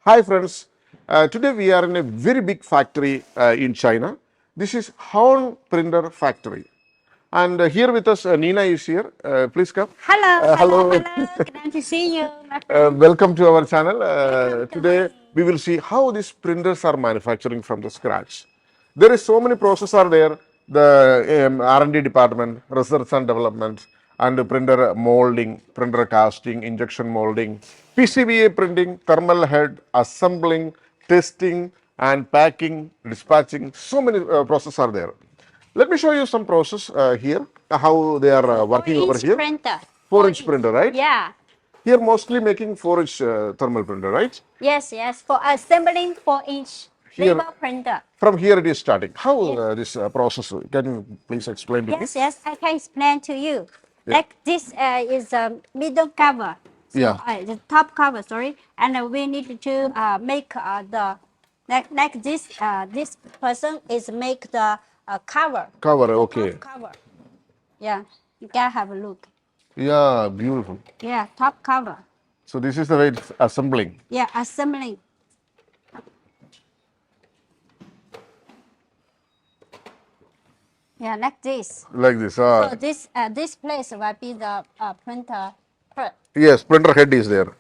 Hi friends, today we are in a very big factory in China. This is HOIN Printer factory. And here with us, Nina is here. Please come. Hello. Glad to see you, my friend. Welcome to our channel. Welcome to Today we will see how these printers are manufacturing from the scratch. There is so many processes are there. The R&D department, research and development, and the printer molding, printer casting, injection molding, PCBA printing, thermal head, assembling, testing, and packing, dispatching. So many processes are there. Let me show you some process here, how they are working over 4-inch here. printer. 4-inch printer, right? Yeah. Here mostly making 4-inch thermal printer, right? Yes. For assembling 4-inch Here, label printer. from here it is starting. How Yes. This process, can you please explain to me? Yes, I can explain to you. Yeah. Like this is a middle cover. So, Yeah. the top cover, sorry. And we need to make the, like this, this person is make the cover. Cover, The okay. top cover. Yeah, you can have a look. Yeah, beautiful. Yeah, top cover. So this is the way it's assembling. Yeah, assembling. Yeah, like this. Like this. So this place will be the printer part. Yes, printer head is there.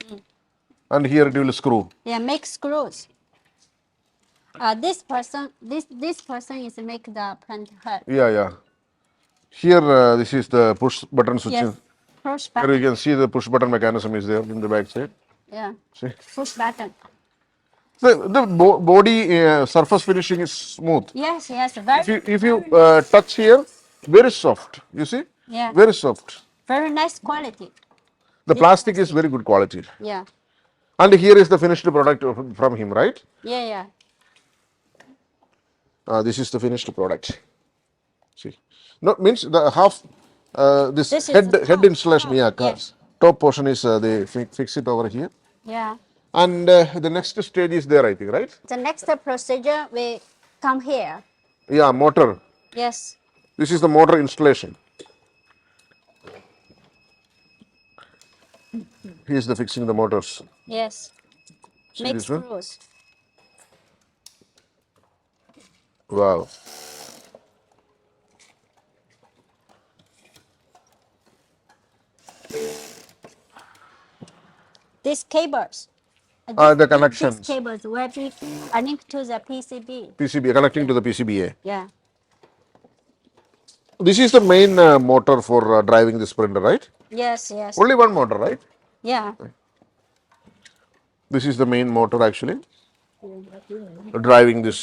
And here it will screw. Yeah, make screws. This person is make the printer head. Yeah. Here, this is the push button switch. Yes, push Here you button. can see the push button mechanism is there in the back side. Yeah, See? push button. The body surface finishing is smooth. Yes, very. If you touch here, very soft. You see? Yeah. Very soft. Very nice quality. The plastic is very good quality. Yeah, And here is the finished product from him, right? yeah. This is the finished product. See, no means the half. This This is head the head top. installation. Yeah, Yes. top portion is they fix it over here, Yeah. and the next stage is there. I think, right? The next procedure will come here. Yeah, motor. Yes. This is the motor installation. He is the fixing the motors. Yes. See Make this one? screws. Wow. These cables. The connections. These cables will be linked to the PCB. PCBA connecting to the PCBA. Yeah. This is the main motor for driving this printer, right? Yes. Only one motor, right? Yeah. This is the main motor actually driving this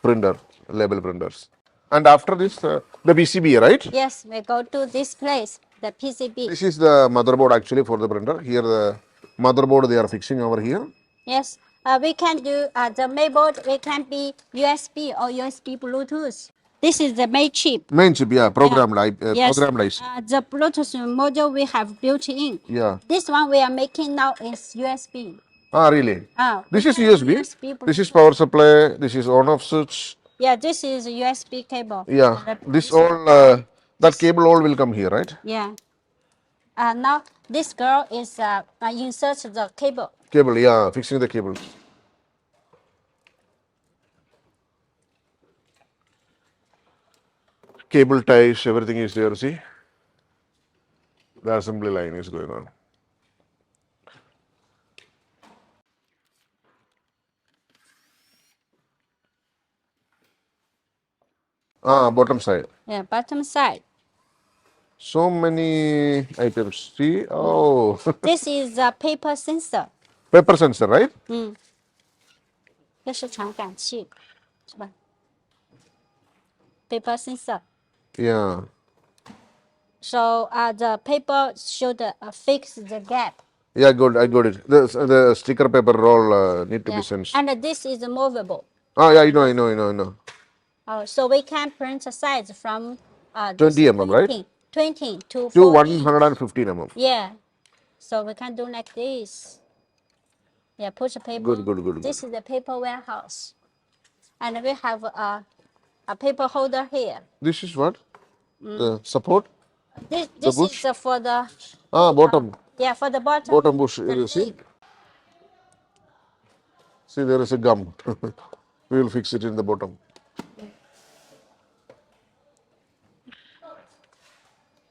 printer, label printers. And after this, the PCBA, right? Yes, we go to this place, the PCB. This is the motherboard actually for the printer. Here the motherboard they are fixing over here. Yes. We can do the mainboard. It can be USB or USB Bluetooth. This is the main chip. Main chip, yeah, programmed, Yes. programmed IC. The Bluetooth module we have built in. Yeah. This one we are making now is USB. Really? This we is can do USB. USB This is power supply. This is on-off switch. Yeah, this is a USB cable. Yeah. This all, that cable all will come here, right? Yeah. Now this girl is insert the cable. Cable, yeah, fixing the cable. Cable ties, everything is there, see? The assembly line is going on. Bottom side. Yeah, bottom side. So many items. See? Oh, This is a paper sensor. paper sensor, right? 这是传感器，是吧？Paper sensor. Yeah. So the paper should fix the gap. Yeah, good. I got it. The sticker paper roll need to be sensed. And this is movable. Oh, yeah, I know. So we can print a size from 20 mm, right? 20 to To 40. 115 mm. Yeah. So we can do like this. Yeah, push the paper. Good. This is the paper warehouse. And we have a paper holder here. This is what? The support? This bush? is for the Bottom. yeah, for the bottom. Bottom bush. the You see? lid. See, there is a gum. We will fix it in the bottom.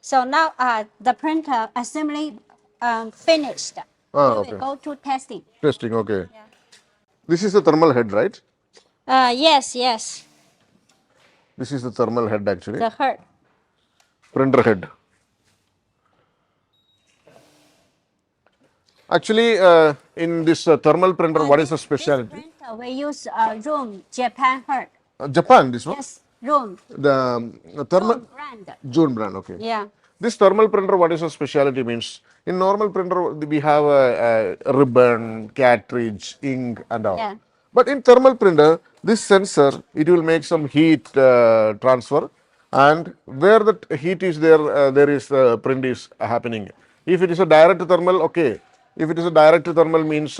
So now the printer assembly finished. Ah, We okay. will go to testing. Testing, okay. This is the thermal head, right? Yes, yes, This is the thermal head actually. the heart. Printer head. Actually, in this thermal printer, what is the This specialty? printer we use Room Japan heart. Japan, this one? Yes, Room. The thermal Room brand. June brand, okay. Yeah. This thermal printer, what is the specialty means? In normal printer, we have a ribbon, cartridge, ink, and all. Yeah. But in thermal printer, this sensor, it will make some heat transfer, and where the heat is there, there is print is happening. If it is a direct thermal, okay. If it is a direct thermal means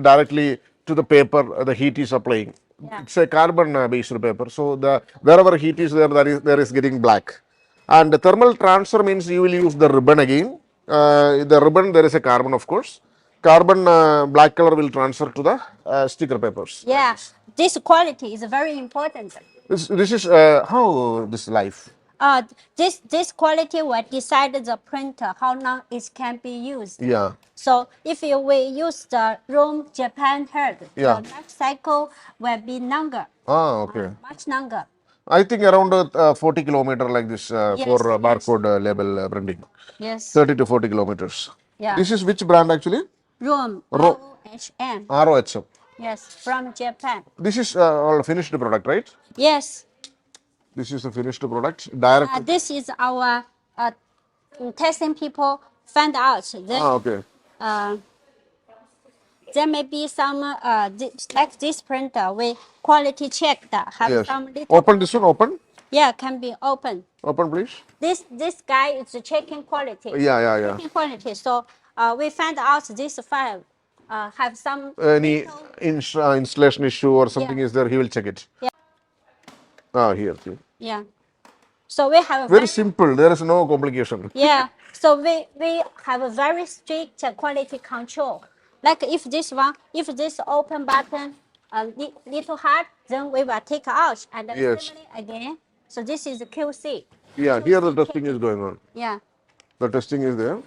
directly to the paper, the heat is applying. Yeah. It's a carbon based paper, so the wherever heat is there, there is getting black. And the thermal transfer means you will use the ribbon again. The ribbon, there is a carbon, of course. Carbon black color will transfer to the sticker papers. Yeah. This quality is very important. This is how this life. This quality will decide the printer how long it can be used. Yeah. So if you will use the Room Japan heart, Yeah. the life cycle will be longer, Ah, okay. much longer. I think around 40 kilometer like this Yes, for yes. barcode label printing. Yes. 30 to 40 kilometers. Yeah. This is which brand actually? Room Ro- ROHM. ROHM. Yes, from Japan. This is all finished product, right? Yes. This is the finished product. Direct. This is our testing people found out that Ah, okay. there may be some like this printer we quality checked have Yes. some little Open this one. Open. yeah can be open. Open, please. This guy is checking quality. Yeah. Checking quality. So we found out this file have some Any little, installation issue or something Yeah. is there, he will check it. Yeah. Ah, here. See. yeah. So we have a Very simple. There is no complication. yeah. So we have a very strict quality control. Like if this open button little hard, then we will take out and then Yes. assembly again. So this is QC. Yeah, here the testing is going on. Yeah. The testing is there.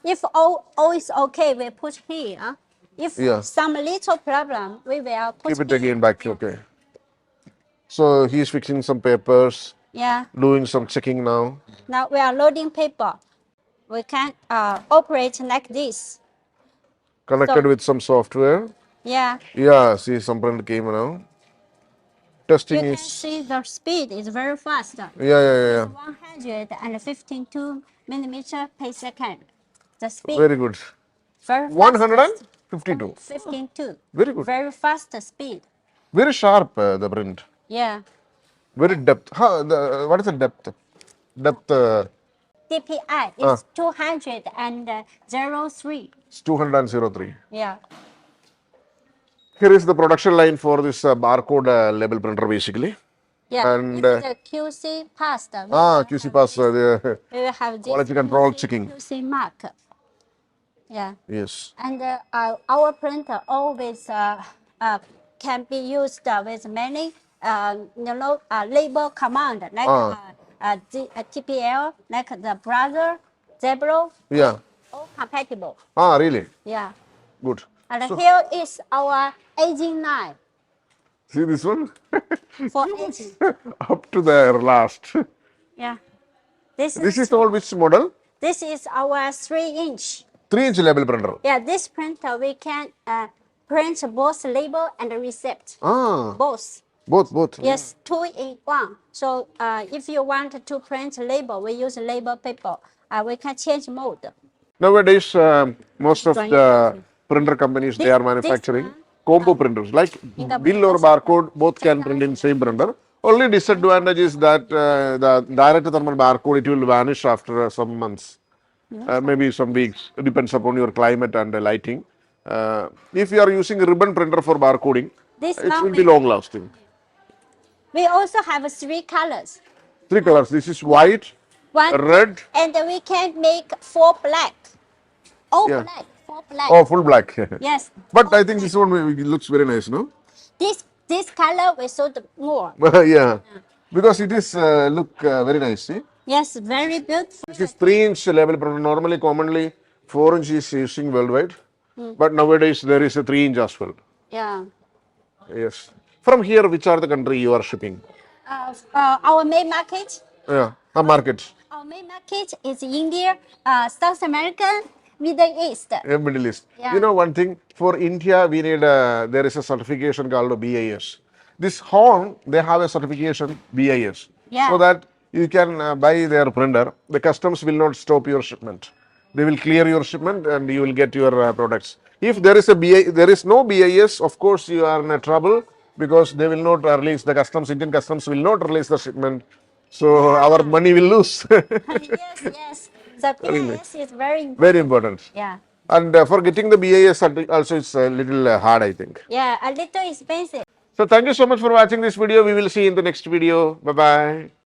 If all is okay, we put here. If Yeah. some little problem, we will put Keep it here. again back. Okay. So he is fixing some papers, Yeah. doing some checking now. Now we are loading paper. We can operate like this. Connected So- with some software. Yeah. Yeah, see some print came now. Testing You can is. see the speed is very fast. Yeah. 152 millimeter per second. The speed Very good. very fast. 152. 52. Very good. Very fast speed. Very sharp the print. Yeah. Very depth. What is the depth? Depth DPI is 203. is 203. Yeah. Here is the production line for this barcode label printer basically. Yeah. And, it's the QC passed. QC pass. The We will have this quality control QC checking. QC mark. Yeah. Yes. And our printer always can be used with many, label command like TPL, like the brother, Zebra, Yeah. all compatible. Ah, really? Yeah. Good. And here is our aging knife See this one? for aging. Up to the last. Yeah. This This is all which model? is our 3-inch. 3-inch label printer. Yeah, this printer we can print both label and receipt. Ah, Both. both. Yes, 2 in 1. So if you want to print label, we use label paper. We can change mode. Nowadays, most of the printer companies, they are manufacturing combo printers. Like bill or barcode, both can print in same printer. Only disadvantage is that the direct thermal barcode, it will vanish after some months. Maybe some weeks. It depends upon your climate and the lighting. If you are using a ribbon printer for barcoding, This it now will be long lasting. we also have 3 colors. 3 colors. This is white, One red. and we can make 4 black. All Yeah. black. full black. Oh, full black. Yes. But I think this one looks very nice, no? This color we sold more. Yeah, because it is look very nice. See, Yes, very beautiful. this is 3-inch level printer. Normally, commonly 4-inch is using worldwide, but nowadays there is a 3-inch as well. Yeah. Yes. From here, which are the country you are shipping? Our main market. Yeah, a market. Our main market is India, South America, Middle East. Middle East. Yeah. You know one thing, for India, we need there is a certification called BIS. This HOIN, they have a certification BIS. Yeah. So that you can buy their printer. The customs will not stop your shipment. They will clear your shipment and you will get your products. If there is there is no BIS, of course you are in a trouble because they will not release the customs. Indian customs will not release the shipment. So our money will lose. Yes, yes. The BIS is very important. Very important. Yeah. And for getting the BIS also it's a little hard, I think. Yeah, a little expensive. So thank you so much for watching this video. We will see you in the next video. Bye-bye.